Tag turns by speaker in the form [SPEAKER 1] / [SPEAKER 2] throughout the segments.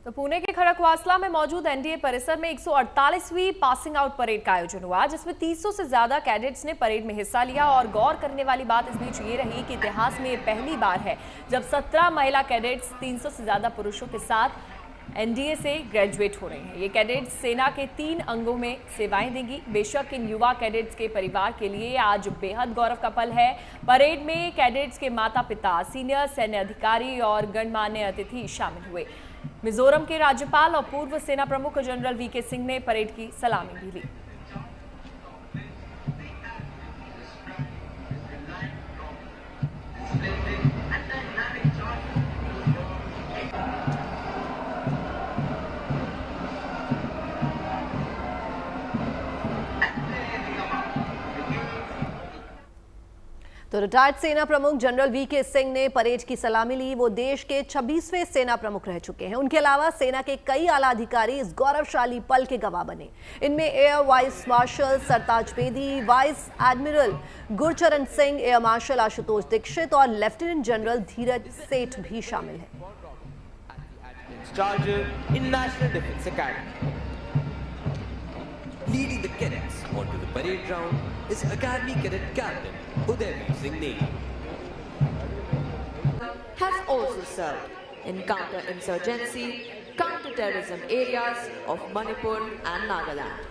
[SPEAKER 1] तो पुणे के खड़कवासला में मौजूद एनडीए परिसर में 148वीं पासिंग आउट परेड का आयोजन हुआ, जिसमें 300 से ज्यादा कैडेट्स ने परेड में हिस्सा लिया। और गौर करने वाली बात इस बीच ये रही कि इतिहास में ये पहली बार है जब 17 महिला कैडेट्स 300 से ज्यादा पुरुषों के साथ एनडीए से ग्रेजुएट हो रहे हैं। ये कैडेट्स सेना के 3 अंगों में सेवाएं देंगी। बेशक इन युवा कैडेट्स के परिवार के लिए आज बेहद गौरव का पल है। परेड में कैडेट्स के माता पिता, सीनियर सैन्य अधिकारी और गणमान्य अतिथि शामिल हुए। मिजोरम के राज्यपाल और पूर्व सेना प्रमुख जनरल वीके सिंह ने परेड की सलामी भी ली।
[SPEAKER 2] तो रिटायर्ड सेना प्रमुख जनरल वीके सिंह ने परेड की सलामी ली। वो देश के 26वें सेना प्रमुख रह चुके हैं। उनके अलावा सेना के कई आला अधिकारी इस गौरवशाली पल के गवाह बने। इनमें air vice marshal Sartaj Bedi, vice admiral Gurcharan Singh, air marshal Ashutosh Dixit और लेफ्टिनेंट जनरल धीरज सेठ भी शामिल हैं।
[SPEAKER 3] Leading the cadets onto the parade ground is Academy Cadet Captain Udayveer Singh Negi.
[SPEAKER 4] Has also served in counter-insurgency, counter-terrorism areas of Manipur and Nagaland.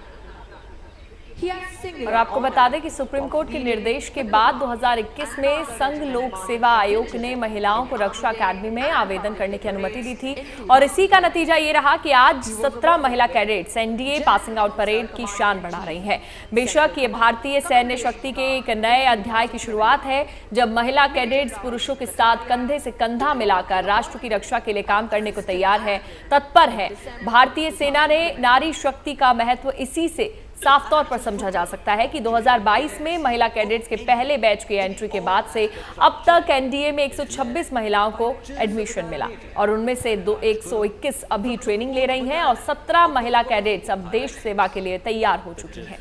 [SPEAKER 1] और आपको बता दें कि सुप्रीम कोर्ट के निर्देश के बाद 2021 में संघ लोक सेवा आयोग ने महिलाओं को रक्षा अकादमी में आवेदन करने की अनुमति दी थी। और इसी का नतीजा ये रहा कि आज 17 महिला cadets NDA passing out parade की शान बढ़ा रही हैं। बेशक ये भारतीय सैन्य शक्ति के एक नए अध्याय की शुरुआत है, जब महिला कैडेट्स पुरुषों के साथ कंधे से कंधा मिलाकर राष्ट्र की रक्षा के लिए काम करने को तैयार है, तत्पर है। भारतीय सेना ने नारी शक्ति का महत्व इसी से साफ तौर पर समझा जा सकता है कि 2022 में महिला कैडेट्स के पहले बैच की एंट्री के बाद से अब तक एनडीए में 126 महिलाओं को एडमिशन मिला और उनमें से 121 अभी ट्रेनिंग ले रही हैं और 17 महिला कैडेट्स अब देश सेवा के लिए तैयार हो चुकी हैं।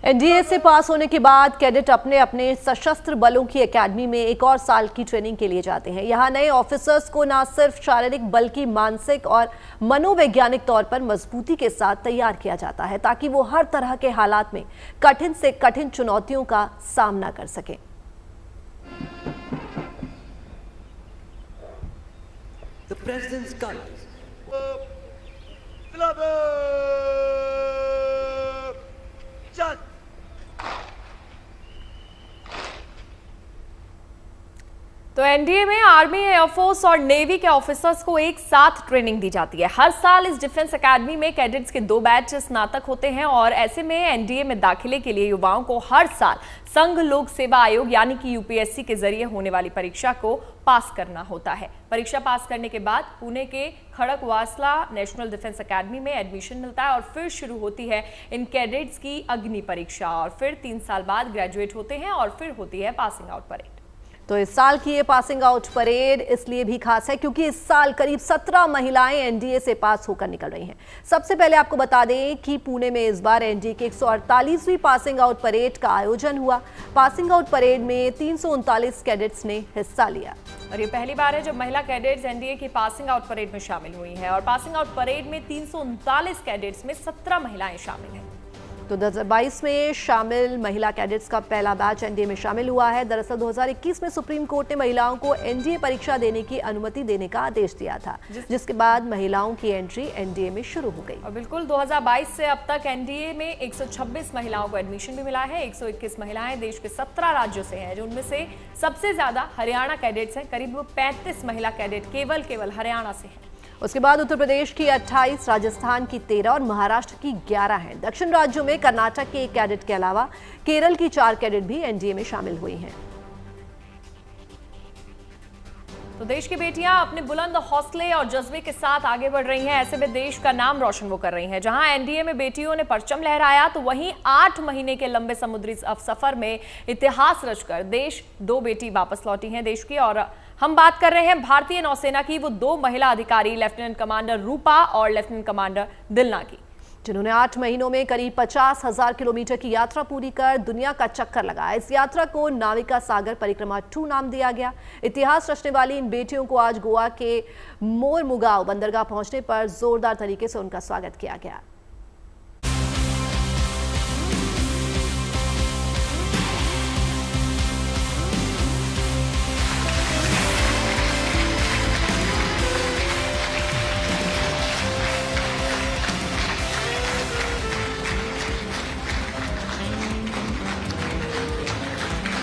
[SPEAKER 2] एनडीए से पास होने के बाद कैडेट अपने अपने सशस्त्र बलों की एकेडमी में एक और साल की ट्रेनिंग के लिए जाते हैं। यहाँ नए ऑफिसर्स को न सिर्फ शारीरिक बल्कि मानसिक और मनोवैज्ञानिक तौर पर मजबूती के साथ तैयार किया जाता है, ताकि वो हर तरह के हालात में कठिन से कठिन चुनौतियों का सामना कर सकें।
[SPEAKER 3] The President's colors.
[SPEAKER 1] तो एनडीए में आर्मी, एयरफोर्स और नेवी के ऑफिसर्स को एक साथ ट्रेनिंग दी जाती है। हर साल इस डिफेंस एकेडमी में कैडेट्स के 2 बैच स्नातक होते हैं और ऐसे में एनडीए में दाखिले के लिए युवाओं को हर साल संघ लोक सेवा आयोग यानी कि यूपीएससी के जरिए होने वाली परीक्षा को पास करना होता है। परीक्षा पास करने के बाद पुणे के खड़कवासला नेशनल डिफेंस एकेडमी में एडमिशन मिलता है और फिर शुरू होती है इन कैडेट्स की अग्नि परीक्षा और फिर 3 साल बाद ग्रेजुएट होते हैं और फिर होती है पासिंग आउट परेड।
[SPEAKER 2] तो इस साल की ये पासिंग आउट परेड इसलिए भी खास है क्योंकि इस साल करीब 17 महिलाएं एनडीए से पास होकर निकल रही हैं। सबसे पहले आपको बता दें कि पुणे में इस बार एनडीए की 148वीं पासिंग आउट परेड का आयोजन हुआ। पासिंग आउट परेड में 339 कैडेट्स ने हिस्सा लिया
[SPEAKER 1] और ये पहली बार है जब महिला कैडेट्स एनडीए की पासिंग आउट परेड में शामिल हुई हैं। और पासिंग आउट परेड में 339 कैडेट्स में 17 महिलाएं शामिल हैं।
[SPEAKER 2] तो 2022 में शामिल महिला कैडेट्स का पहला बैच एनडीए में शामिल हुआ है। दरअसल 2021 में सुप्रीम कोर्ट ने महिलाओं को एनडीए परीक्षा देने की अनुमति देने का आदेश दिया था, जिसके बाद महिलाओं की एंट्री एनडीए में शुरू हो गई।
[SPEAKER 1] और बिल्कुल 2022 से अब तक एनडीए में 126 महिलाओं को एडमिशन भी मिला है। 121 महिलाएं देश के 17 राज्यों से हैं, उनमें से सबसे ज्यादा हरियाणा कैडेट्स हैं। करीब 35 महिला कैडेट केवल हरियाणा से हैं।
[SPEAKER 2] उसके बाद उत्तर प्रदेश की 28, राजस्थान की 13 और महाराष्ट्र की 11 हैं। दक्षिण राज्यों में कर्नाटक के 1 कैडेट के अलावा केरल की 4 कैडेट भी एनडीए में शामिल हुई हैं।
[SPEAKER 1] तो देश की बेटियां अपने बुलंद हौसले और जज्बे के साथ आगे बढ़ रही हैं। ऐसे में देश का नाम रोशन वो कर रही हैं। जहां एनडीए में बेटियों ने परचम लहराया, तो वहीं 8 महीने के लंबे समुद्री सफर में इतिहास रचकर देश 2 बेटी वापस लौटी हैं देश की। और हम बात कर रहे हैं भारतीय नौसेना की, वो 2 महिला अधिकारी लेफ्टिनेंट कमांडर रूपा और लेफ्टिनेंट कमांडर दिलना की।
[SPEAKER 2] जिन्होंने 8 महीनों में करीब 50,000 किलोमीटर की यात्रा पूरी कर दुनिया का चक्कर लगाया। इस यात्रा को नाविका सागर परिक्रमा 2 नाम दिया गया। इतिहास रचने वाली इन बेटियों को आज गोवा के मोरमुगांव बंदरगाह पहुंचने पर जोरदार तरीके से उनका स्वागत किया गया।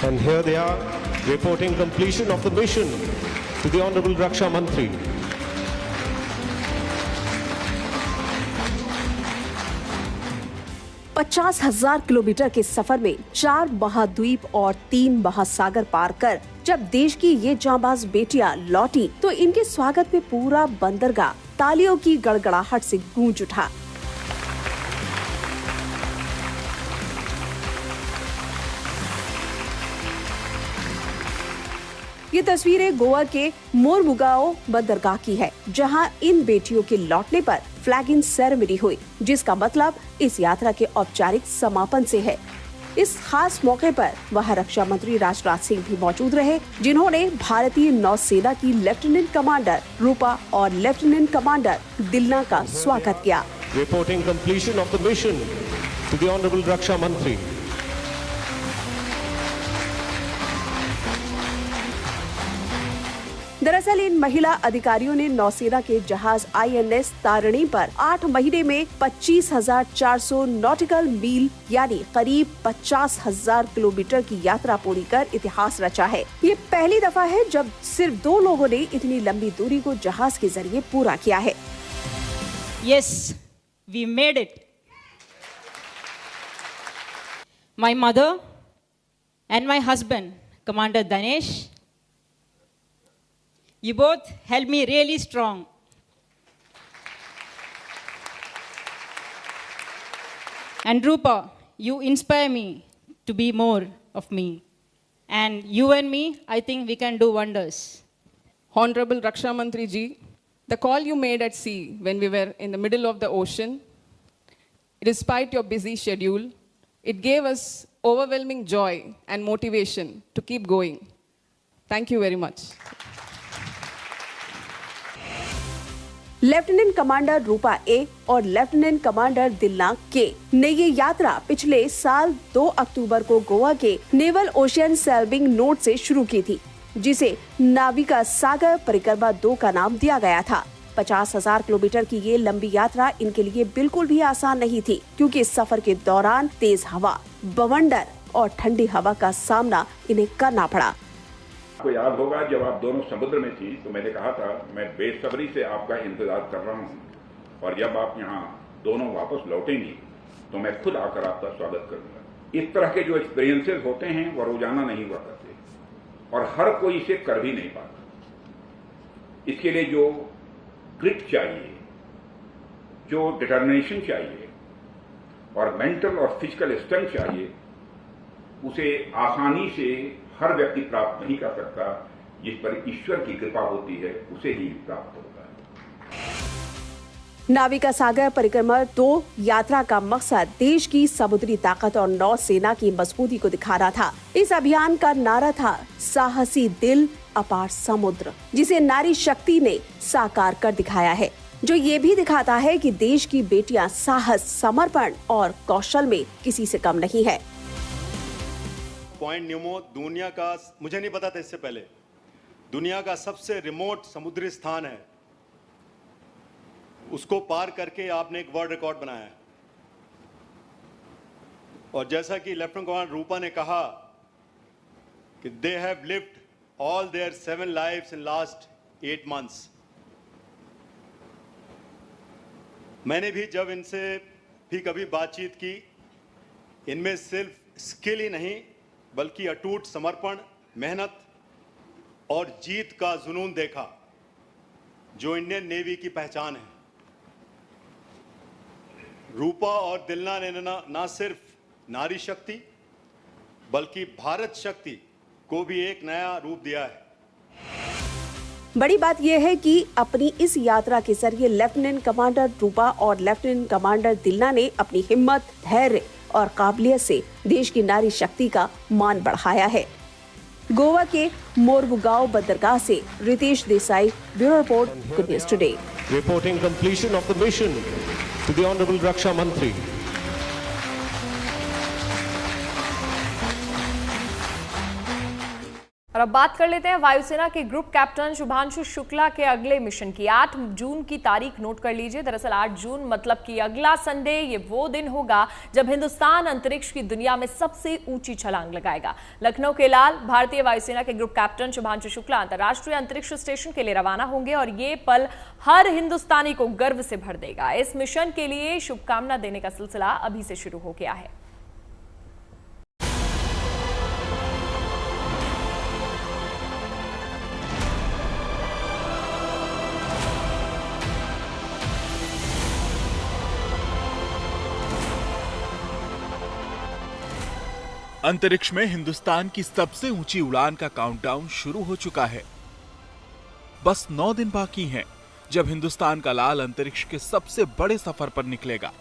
[SPEAKER 5] And here they are, reporting completion of the mission to the Honorable Raksha Mantri.
[SPEAKER 6] पचास 50,000 किलोमीटर के सफर में 4 महाद्वीप और 3 महासागर पार कर जब देश की ये जांबाज बेटियां लौटी तो इनके स्वागत में पूरा बंदरगाह तालियों की गड़गड़ाहट से गूंज उठा। ये तस्वीरें गोवा के मोरमुगांव बंदरगाह की है, जहां इन बेटियों के लौटने पर फ्लैगिंग सेरेमनी हुई, जिसका मतलब इस यात्रा के औपचारिक समापन से है। इस खास मौके पर वहां रक्षा मंत्री राजनाथ सिंह भी मौजूद रहे, जिन्होंने भारतीय नौसेना की लेफ्टिनेंट कमांडर रूपा और लेफ्टिनेंट कमांडर दिलना का स्वागत किया।
[SPEAKER 5] Reporting completion of the mission to the Honorable Raksha Mantri.
[SPEAKER 6] दरअसल इन महिला अधिकारियों ने नौसेना के जहाज INS तारिणी पर 8 महीने में 25,400 नॉटिकल मील यानी करीब 50,000 किलोमीटर की यात्रा पूरी कर इतिहास रचा है। ये पहली दफा है जब सिर्फ 2 लोगों ने इतनी लंबी दूरी को जहाज के जरिए पूरा किया है।
[SPEAKER 7] Yes, we made it. My mother and my husband, Commander Danesh, you both held me really strong. And Rupa, you inspire me to be more of me. And you and me, I think we can do wonders.
[SPEAKER 8] Honorable Raksha Mantri ji, the call you made at sea when we were in the middle of the ocean, despite your busy schedule, it gave us overwhelming joy and motivation to keep going. Thank you very much.
[SPEAKER 6] Lieutenant commander Rupa A और lieutenant commander दिलना के ने ये यात्रा पिछले साल 2 अक्टूबर को गोवा के naval ocean selling note से शुरू की थी, जिसे नाविका सागर परिक्रमा 2 का नाम दिया गया था। 50,000 किलोमीटर की ये लंबी यात्रा इनके लिए बिल्कुल भी आसान नहीं थी, क्योंकि इस सफर के दौरान तेज हवा, बवंडर और ठंडी हवा का सामना इन्हें करना पड़ा।
[SPEAKER 9] आपको याद होगा जब आप दोनों समुद्र में थी तो मैंने कहा था मैं बेसब्री से आपका इंतजार कर रहा हूं, और जब आप यहाँ दोनों वापस लौटेंगी तो मैं खुद आकर आपका स्वागत करूंगा। इस तरह के जो एक्सपीरियंसेस होते हैं वो रोजाना नहीं हुआ करते और हर कोई इसे कर भी नहीं पाता। इसके लिए जो ग्रिट चाहिए, जो डिटर्मिनेशन चाहिए और मेंटल और फिजिकल स्ट्रेंथ चाहिए, उसे आसानी से हर व्यक्ति प्राप्त नहीं कर सकता। जिस पर ईश्वर की कृपा होती है उसे ही प्राप्त होता है।
[SPEAKER 6] नाविका सागर परिक्रमा 2 यात्रा का मकसद देश की समुद्री ताकत और नौसेना की मजबूती को दिखाना था। इस अभियान का नारा था साहसी दिल अपार समुद्र, जिसे नारी शक्ति ने साकार कर दिखाया है, जो ये भी दिखाता है कि देश की बेटियां साहस, समर्पण और कौशल में किसी से कम नहीं है।
[SPEAKER 10] पॉइंट न्यूमो दुनिया का, मुझे नहीं पता था इससे पहले, दुनिया का सबसे रिमोट समुद्री स्थान है। उसको पार करके आपने एक वर्ल्ड रिकॉर्ड बनाया है। और जैसा कि लेफ्टिनेंट कमांडर रूपा ने कहा कि they have lived all their 7 lives in last 8 months. मैंने भी जब इनसे भी कभी बातचीत की, इनमें सिर्फ स्किल ही नहीं बल्कि अटूट समर्पण, मेहनत और जीत का जुनून देखा, जो इंडियन नेवी की पहचान है। रूपा और दिलना ने ना सिर्फ नारी शक्ति बल्कि भारत शक्ति को भी एक नया रूप दिया है।
[SPEAKER 6] बड़ी बात यह है कि अपनी इस यात्रा के जरिए लेफ्टिनेंट कमांडर रूपा और लेफ्टिनेंट कमांडर दिलना ने अपनी हिम्मत, धैर्य और काबिलियत से देश की नारी शक्ति का मान बढ़ाया है। गोवा के मोरमुगांव बंदरगाह से Ritesh Desai, bureau report, good news today.
[SPEAKER 5] Reporting completion of the mission to the Honorable Raksha Mantri.
[SPEAKER 1] और अब बात कर लेते हैं वायुसेना के ग्रुप कैप्टन शुभांशु शुक्ला के अगले मिशन की। 8 जून की तारीख नोट कर लीजिए। दरअसल 8 जून मतलब कि अगला संडे ये वो दिन होगा जब हिंदुस्तान अंतरिक्ष की दुनिया में सबसे ऊंची छलांग लगाएगा। लखनऊ के लाल भारतीय वायुसेना के ग्रुप कैप्टन शुभांशु शुक्ला अंतर्राष्ट्रीय अंतरिक्ष स्टेशन के लिए रवाना होंगे और ये पल हर हिंदुस्तानी को गर्व से भर देगा। इस मिशन के लिए शुभकामना देने का सिलसिला अभी से शुरू हो गया है।
[SPEAKER 11] अंतरिक्ष में हिंदुस्तान की सबसे ऊंची उड़ान का काउंटडाउन शुरू हो चुका है। बस 9 दिन बाकी हैं जब हिंदुस्तान का लाल अंतरिक्ष के सबसे बड़े सफर पर निकलेगा।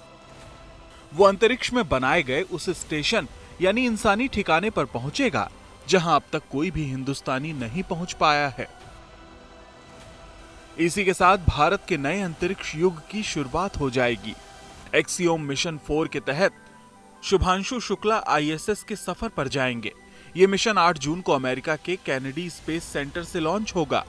[SPEAKER 11] वो अंतरिक्ष में बनाए गए उस स्टेशन यानी इंसानी ठिकाने पर पहुंचेगा जहां अब तक कोई भी हिंदुस्तानी नहीं पहुंच पाया है। इसी के साथ भारत के नए अंतरिक्ष युग की शुरुआत हो जाएगी। एक्सियोम मिशन 4 के तहत शुभांशु शुक्ला आईएसएस के सफर पर जाएंगे। ये मिशन 8 जून को अमेरिका के कैनेडी स्पेस सेंटर से लॉन्च होगा।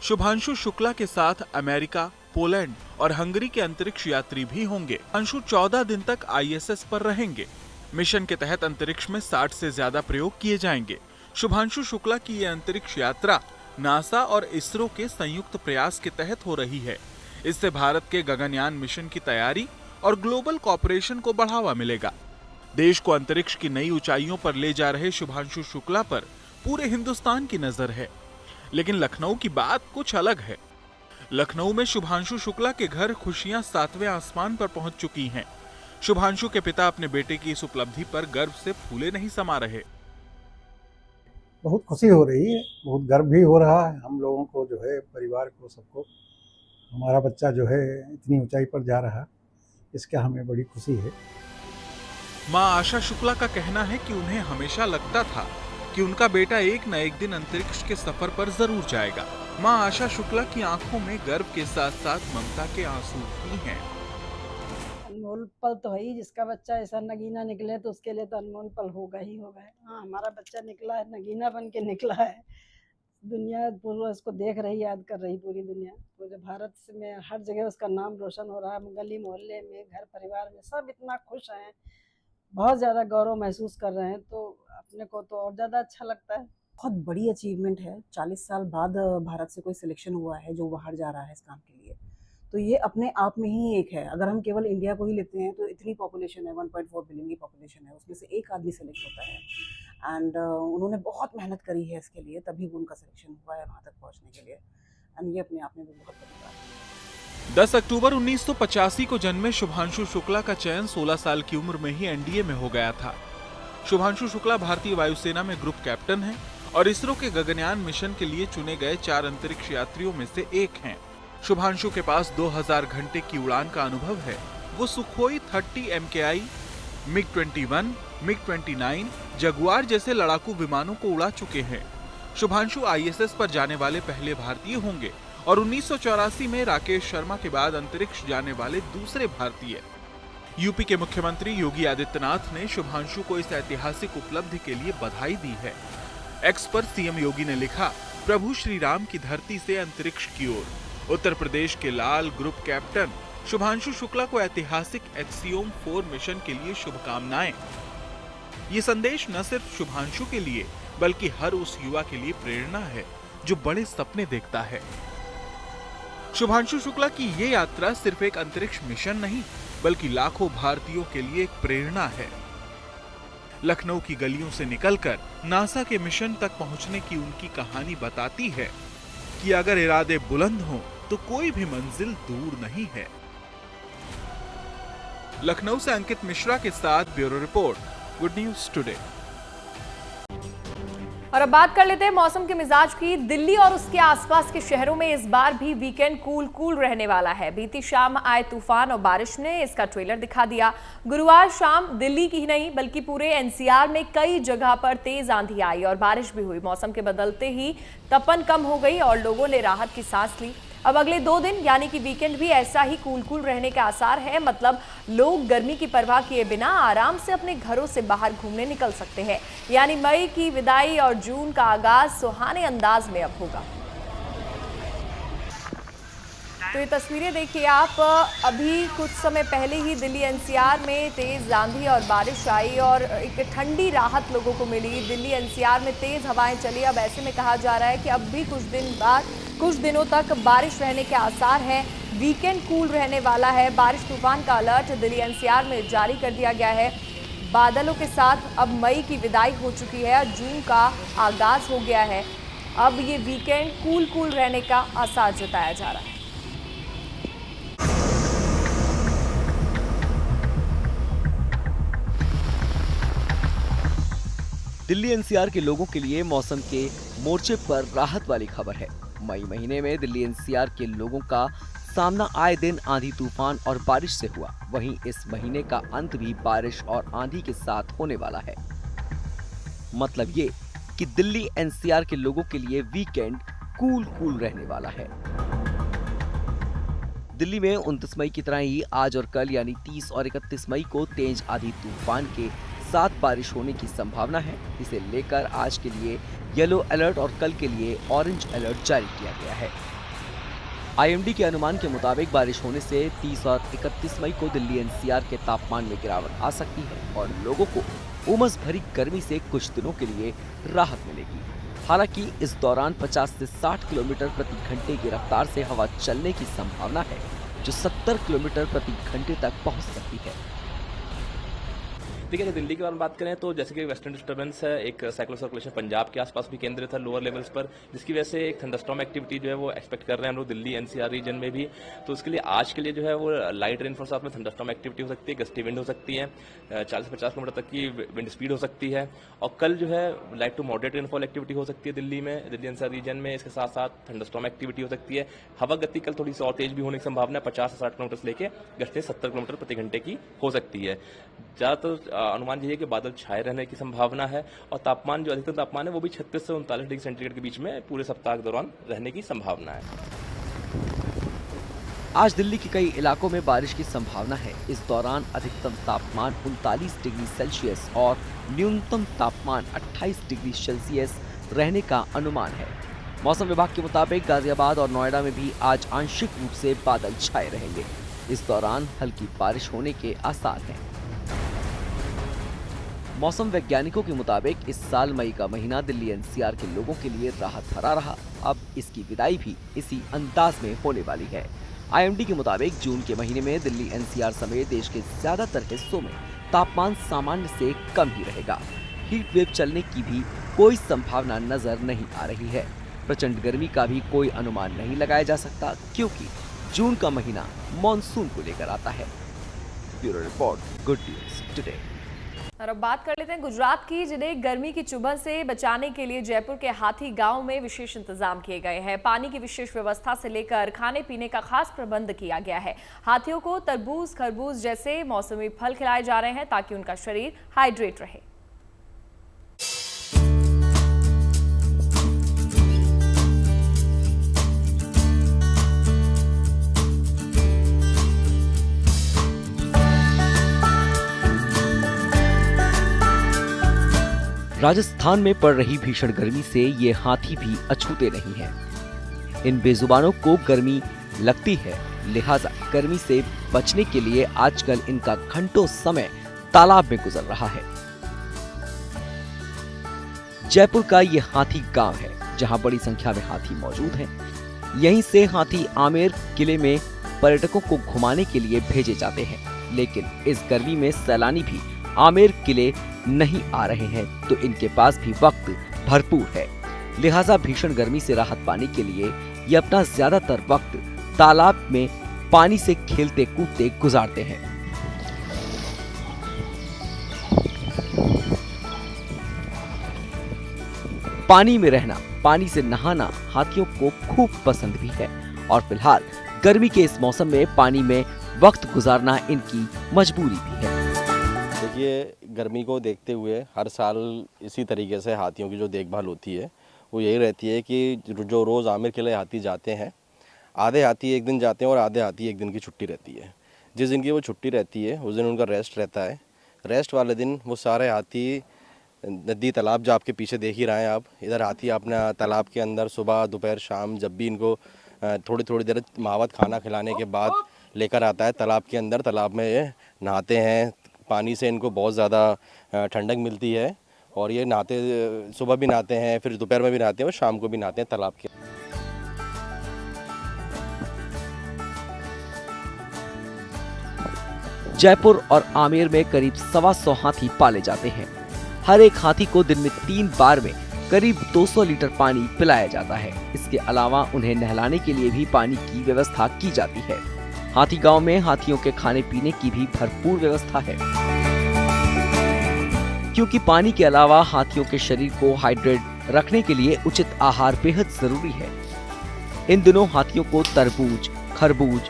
[SPEAKER 11] शुभांशु शुक्ला के साथ अमेरिका, पोलैंड और हंगरी के अंतरिक्ष यात्री भी होंगे। शुभांशु 14 दिन तक आईएसएस पर रहेंगे। मिशन के तहत अंतरिक्ष में 60 से ज्यादा प्रयोग किए जाएंगे। शुभांशु शुक्ला की यह अंतरिक्ष यात्रा नासा और इसरो के संयुक्त प्रयास के तहत हो रही है। इससे भारत के गगनयान मिशन की तैयारी और ग्लोबल कॉपरेशन को बढ़ावा मिलेगा। देश को अंतरिक्ष की नई ऊंचाइयों पर ले जा रहे शुभांशु शुक्ला पर पूरे हिंदुस्तान की नजर है। लेकिन लखनऊ की बात कुछ अलग है। लखनऊ में शुभांशु शुक्ला के घर खुशियां 7वें आसमान पर पहुंच चुकी हैं। शुभांशु के पिता अपने बेटे की इस उपलब्धि पर गर्व से फूले नहीं समा रहे।
[SPEAKER 12] बहुत खुशी हो रही है, बहुत गर्व भी हो रहा है हम लोगों को, जो है परिवार को, सबको। हमारा बच्चा जो है इतनी ऊंचाई पर जा रहा, इसका हमें बड़ी खुशी है।
[SPEAKER 11] मां आशा शुक्ला का कहना है कि उन्हें हमेशा लगता था कि उनका बेटा एक न एक दिन अंतरिक्ष के सफर पर जरूर जाएगा। मां आशा शुक्ला की आंखों में गर्व के साथ साथ ममता के आंसू भी हैं।
[SPEAKER 13] अनमोल पल तो है ही, जिसका बच्चा ऐसा नगीना निकले तो उसके लिए तो अनमोल पल होगा ही होगा। हाँ, हमारा बच्चा निकला है, नगीना बन के निकला है। दुनिया पूरा इसको देख रही, याद कर रही पूरी दुनिया। पूरे भारत में हर जगह उसका नाम रोशन हो रहा है। गली मोहल्ले में, घर परिवार में सब इतना खुश हैं, बहुत ज़्यादा गौरव महसूस कर रहे हैं। तो अपने को तो और ज़्यादा अच्छा लगता है।
[SPEAKER 14] बहुत बड़ी अचीवमेंट है। 40 साल बाद भारत से कोई सिलेक्शन हुआ है जो बाहर जा रहा है इस काम के लिए। तो ये अपने आप में ही एक है। अगर हम केवल इंडिया को ही लेते हैं तो इतनी पॉपुलेशन है, 1.4 बिलियन की पॉपुलेशन है, उसमें से एक आदमी सेलेक्ट होता है। एंड उन्होंने बहुत मेहनत करी है इसके लिए, तभी उनका सिलेक्शन हुआ है वहाँ तक पहुँचने के लिए। एंड ये अपने आप में भी बहुत बड़ी बात है।
[SPEAKER 11] 10 अक्टूबर 1985 को जन्मे शुभांशु शुक्ला का चयन 16 साल की उम्र में ही एनडीए में हो गया था। शुभांशु शुक्ला भारतीय वायुसेना में ग्रुप कैप्टन हैं और इसरो के गगनयान मिशन के लिए चुने गए 4 अंतरिक्ष यात्रियों में से एक हैं। शुभांशु के पास 2000 घंटे की उड़ान का अनुभव है। वो Sukhoi 30 MKI, MiG-21, MiG-29, Jaguar जैसे लड़ाकू विमानों को उड़ा चुके हैं। शुभांशु आईएसएस पर जाने वाले पहले भारतीय होंगे और 1984 में राकेश शर्मा के बाद अंतरिक्ष जाने वाले दूसरे भारतीय। यूपी के मुख्यमंत्री योगी आदित्यनाथ ने शुभांशु को इस ऐतिहासिक उपलब्धि के लिए बधाई दी है। एक्स पर सीएम योगी ने लिखा, प्रभु श्री राम की धरती से अंतरिक्ष की ओर। उत्तर प्रदेश के लाल ग्रुप कैप्टन शुभांशु शुक्ला को ऐतिहासिक एक्सियोम 4 मिशन के लिए शुभकामनाएं। ये संदेश न सिर्फ शुभांशु के लिए बल्कि हर उस युवा के लिए प्रेरणा है जो बड़े सपने देखता है। शुभांशु शुक्ला की ये यात्रा सिर्फ एक अंतरिक्ष मिशन नहीं बल्कि लाखों भारतीयों के लिए एक प्रेरणा है। लखनऊ की गलियों से निकलकर नासा के मिशन तक पहुंचने की उनकी कहानी बताती है कि अगर इरादे बुलंद हों तो कोई भी मंजिल दूर नहीं है। लखनऊ से अंकित मिश्रा के साथ bureau report, good news today.
[SPEAKER 1] और अब बात कर लेते हैं मौसम के मिजाज की। दिल्ली और उसके आसपास के शहरों में इस बार भी वीकेंड कूल रहने वाला है। बीती शाम आए तूफान और बारिश ने इसका ट्रेलर दिखा दिया। गुरुवार शाम दिल्ली की ही नहीं बल्कि पूरे एनसीआर में कई जगह पर तेज आंधी आई और बारिश भी हुई। मौसम के बदलते ही तपन कम हो गई और लोगों ने राहत की सांस ली। अब अगले 2 दिन यानी कि वीकेंड भी ऐसा ही कूल रहने के आसार है। मतलब लोग गर्मी की परवाह किए बिना आराम से अपने घरों से बाहर घूमने निकल सकते हैं। यानी मई की विदाई और जून का आगाज सुहाने अंदाज में अब होगा। तो ये तस्वीरें देखिए आप। अभी कुछ समय पहले ही दिल्ली एनसीआर में तेज आंधी और बारिश आई और एक ठंडी राहत लोगों को मिली। दिल्ली एनसीआर में तेज हवाएं चली। अब ऐसे में कहा जा रहा है कि अब भी कुछ दिनों तक बारिश रहने के आसार हैं। वीकेंड कूल रहने वाला है। बारिश तूफान का अलर्ट दिल्ली एनसीआर में जारी कर दिया गया है। बादलों के साथ अब मई की विदाई हो चुकी है, जून का आगाज हो गया है। अब ये वीकेंड कूल रहने का आसार जताया जा रहा है।
[SPEAKER 15] दिल्ली एनसीआर के लोगों के लिए मौसम के मोर्चे पर राहत वाली खबर है। मई महीने में दिल्ली एनसीआर के लोगों का सामना आए दिन आंधी तूफान और बारिश से हुआ। वहीं इस महीने का अंत भी बारिश और आंधी के साथ होने वाला है। मतलब ये कि दिल्ली एनसीआर के लोगों के लिए वीकेंड कूल रहने वाला है। दिल्ली में 29 मई की तरह ही आज और कल यानी 30 और 31 मई को तेज आंधी तूफान के साथ बारिश होने की संभावना है। इसे लेकर आज के लिए येलो अलर्ट और कल के लिए ऑरेंज अलर्ट जारी किया गया है। आईएमडी के अनुमान के मुताबिक बारिश होने से 30 और 31 मई को दिल्ली एनसीआर के तापमान में गिरावट आ सकती है और लोगों को उमस भरी गर्मी से कुछ दिनों के लिए राहत मिलेगी। हालांकि इस दौरान 50 से 60 किलोमीटर प्रति घंटे की रफ्तार से हवा चलने की संभावना है, जो 70 किलोमीटर प्रति घंटे तक पहुंच सकती है।
[SPEAKER 16] देखिए, दिल्ली के बारे में बात करें तो जैसे कि वेस्टर्न डिस्टर्बेंस है, एक साइक्लोनिक सर्कुलेशन पंजाब के आसपास भी केंद्रित है लोअर लेवल्स पर, जिसकी वजह से एक थंडरस्टॉर्म एक्टिविटी जो है वो एक्सपेक्ट कर रहे हैं हम लोग दिल्ली एनसीआर रीजन में भी। तो उसके लिए आज के लिए जो है वो लाइट रेनफॉल साथ में थंडरस्टॉर्म एक्टिविटी हो सकती है, गस्टी विंड हो सकती है, 40-50 किलोमीटर तक की विंड स्पीड हो सकती है। और कल जो है light to moderate rainfall activity हो सकती है दिल्ली एनसीआर रीजन में। इसके साथ साथ थंडरस्टॉर्म एक्टिविटी हो सकती है। हवा गति कल थोड़ी सी और तेज भी होने की संभावना है, 50 से 60 किलोमीटर से लेकर गस्तें 70 किलोमीटर प्रति घंटे की हो सकती है। ज्यादातर अनुमान यही है कि बादल छाए रहने की संभावना है और तापमान जो अधिकतम तापमान है वो भी 36 से 39 डिग्री सेंटीग्रेड के बीच में पूरे सप्ताह के दौरान रहने की संभावना है।
[SPEAKER 15] आज दिल्ली के कई इलाकों में बारिश की संभावना है। इस दौरान अधिकतम तापमान 39 डिग्री सेल्सियस और न्यूनतम तापमान 28 डिग्री सेल्सियस रहने का अनुमान है। मौसम विभाग के मुताबिक गाजियाबाद और नोएडा में भी आज आंशिक रूप से बादल छाए रहेंगे। इस दौरान हल्की बारिश होने के आसार हैं। मौसम वैज्ञानिकों के मुताबिक इस साल मई का महीना दिल्ली एनसीआर के लोगों के लिए राहत भरा रहा। अब इसकी विदाई भी इसी अंदाज में होने वाली है। आईएमडी के मुताबिक जून के महीने में दिल्ली एनसीआर समेत देश के ज्यादातर हिस्सों में तापमान सामान्य से कम ही रहेगा। हीट वेव चलने की भी कोई संभावना नजर नहीं आ रही है। प्रचंड गर्मी का भी कोई अनुमान नहीं लगाया जा सकता, क्योंकि जून का महीना मॉनसून को लेकर आता है। Bureau report, good news today.
[SPEAKER 1] और अब बात कर लेते हैं गुजरात की, जिन्हें गर्मी की चुभन से बचाने के लिए जयपुर के हाथी गांव में विशेष इंतजाम किए गए हैं। पानी की विशेष व्यवस्था से लेकर खाने पीने का खास प्रबंध किया गया है। हाथियों को तरबूज, खरबूज जैसे मौसमी फल खिलाए जा रहे हैं ताकि उनका शरीर हाइड्रेट रहे।
[SPEAKER 15] राजस्थान में पड़ रही भीषण गर्मी से ये हाथी भी अछूते नहीं हैं। इन बेजुबानों को गर्मी लगती है, लिहाजा गर्मी से बचने के लिए आजकल इनका घंटों समय तालाब में गुजर रहा है। जयपुर का ये हाथी गांव है, जहां बड़ी संख्या में हाथी मौजूद हैं। यहीं से हाथी आमेर किले में पर्यटकों को घुमाने के लिए भेजे जाते हैं। लेकिन इस गर्मी में सैलानी भी आमेर किले नहीं आ रहे हैं, तो इनके पास भी वक्त भरपूर है। लिहाजा भीषण गर्मी से राहत पाने के लिए ये अपना ज्यादातर वक्त तालाब में पानी से खेलते कूदते गुजारते हैं। पानी में रहना, पानी से नहाना हाथियों को खूब पसंद भी है और फिलहाल गर्मी के इस मौसम में पानी में वक्त गुजारना इनकी मजबूरी भी है।
[SPEAKER 17] देखिए, गर्मी को देखते हुए हर साल इसी तरीके से हाथियों की जो देखभाल होती है वो यही रहती है कि जो रोज़ आमिर के लिए हाथी जाते हैं, आधे हाथी एक दिन जाते हैं और आधे हाथी एक दिन की छुट्टी रहती है। जिस दिन की वो छुट्टी रहती है उस दिन उनका रेस्ट रहता है। रेस्ट वाले दिन वो सारे हाथी नदी तालाब, जो आपके पीछे देख ही रहे हैं आप, इधर हाथी अपना तालाब के अंदर सुबह दोपहर शाम जब भी इनको थोड़ी थोड़ी देर मावत खाना खिलाने के बाद लेकर आता है तालाब के अंदर। तालाब में ये नहाते हैं। पानी से इनको बहुत ज़्यादा ठंडक मिलती है और ये नहाते, सुबह भी नहाते हैं, फिर दोपहर में भी नहाते हैं और शाम को भी नहाते हैं तालाब के।
[SPEAKER 15] जयपुर और आमेर में करीब 125 हाथी पाले जाते हैं। हर एक हाथी को दिन में 3 बार में करीब 200 लीटर पानी पिलाया जाता है। इसके अलावा उन्हें नहलाने के लिए भी पानी की व्यवस्था की जाती है। हाथी गांव में हाथियों के खाने पीने की भी भरपूर व्यवस्था है, क्योंकि पानी के अलावा हाथियों के शरीर को हाइड्रेट रखने के लिए उचित आहार बेहद जरूरी है। इन दिनों हाथियों को तरबूज, खरबूज,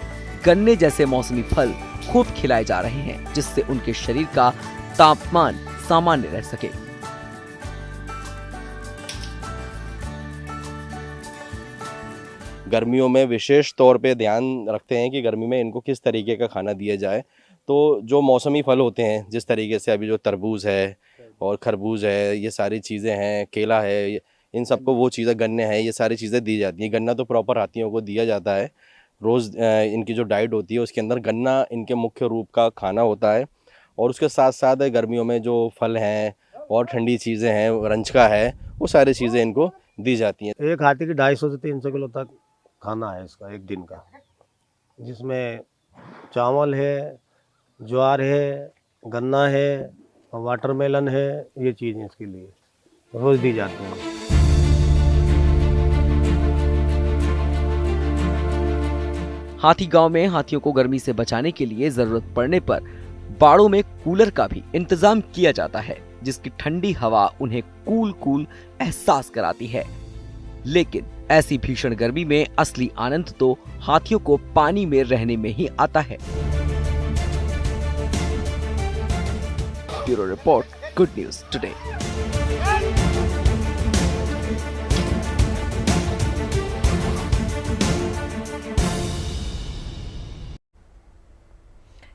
[SPEAKER 15] गन्ने जैसे मौसमी फल खूब खिलाए जा रहे हैं, जिससे उनके शरीर का तापमान सामान्य रह सके।
[SPEAKER 17] गर्मियों में विशेष तौर पे ध्यान रखते हैं कि गर्मी में इनको किस तरीके का खाना दिया जाए। तो जो मौसमी फल होते हैं, जिस तरीके से अभी जो तरबूज है और खरबूज है, ये सारी चीज़ें हैं, केला है, इन सबको वो चीज़ें, गन्ने हैं, ये सारी चीज़ें दी जाती हैं। गन्ना तो प्रॉपर हाथियों को दिया जाता है। रोज़ इनकी जो डाइट होती है उसके अंदर गन्ना इनके मुख्य रूप का खाना होता है। और उसके साथ साथ गर्मियों में जो फल हैं और ठंडी चीज़ें हैं, रंचका है, वो सारी चीज़ें इनको दी जाती हैं।
[SPEAKER 5] एक हाथी की 250 से 300 किलो तक खाना है इसका एक दिन का, जिसमें चावल है, ज्वार है, गन्ना है, वाटरमेलन है, ये चीज़ें इसके लिए रोज़ दी जाती हैं।
[SPEAKER 15] हाथी गांव में हाथियों को गर्मी से बचाने के लिए जरूरत पड़ने पर बाड़ों में कूलर का भी इंतजाम किया जाता है, जिसकी ठंडी हवा उन्हें कूल एहसास कराती है। लेकिन ऐसी भीषण गर्मी में असली आनंद तो हाथियों को पानी में रहने में ही आता है। Bureau report, good news today.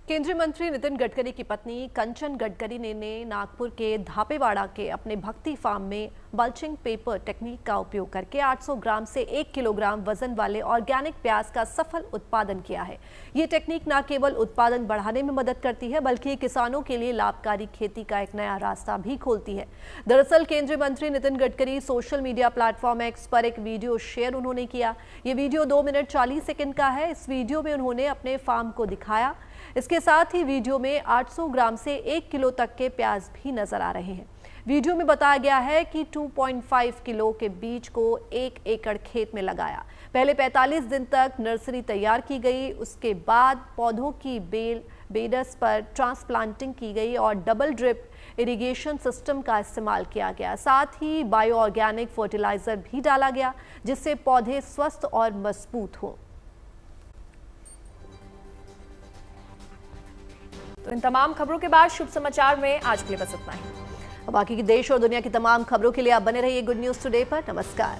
[SPEAKER 2] केंद्रीय मंत्री नितिन गडकरी की पत्नी कंचन गडकरी ने नागपुर के धापेवाड़ा के अपने भक्ति फार्म में बल्चिंग पेपर टेक्निक का उपयोग करके 800 ग्राम से 1 किलोग्राम वजन वाले ऑर्गेनिक प्याज का सफल उत्पादन किया है। ये टेक्निक न केवल उत्पादन बढ़ाने में मदद करती है, बल्कि किसानों के लिए लाभकारी खेती का एक नया रास्ता भी खोलती है। दरअसल केंद्रीय मंत्री Nitin Gadkari social media platform x पर एक वीडियो शेयर उन्होंने किया। ये वीडियो 2 मिनट 40 सेकंड का है। इस वीडियो में उन्होंने अपने फार्म को दिखाया। इसके साथ ही वीडियो में 800 ग्राम से 1 किलो तक के प्याज भी नजर आ रहे हैं। वीडियो में बताया गया है कि 2.5 किलो के बीज को 1 एकड़ खेत में लगाया। पहले 45 दिन तक नर्सरी तैयार की गई, उसके बाद पौधों की बेडस पर ट्रांसप्लांटिंग की गई और डबल ड्रिप इरिगेशन सिस्टम का इस्तेमाल किया गया। साथ ही बायो ऑर्गेनिक फर्टिलाइजर भी डाला गया, जिससे पौधे स्वस्थ और मजबूत हों।
[SPEAKER 1] तो इन तमाम खबरों के बाद शुभ समाचार में आज के लिए बस इतना ही।
[SPEAKER 2] बाकी की देश और दुनिया की तमाम खबरों के लिए आप बने रहिए गुड न्यूज टुडे पर। नमस्कार।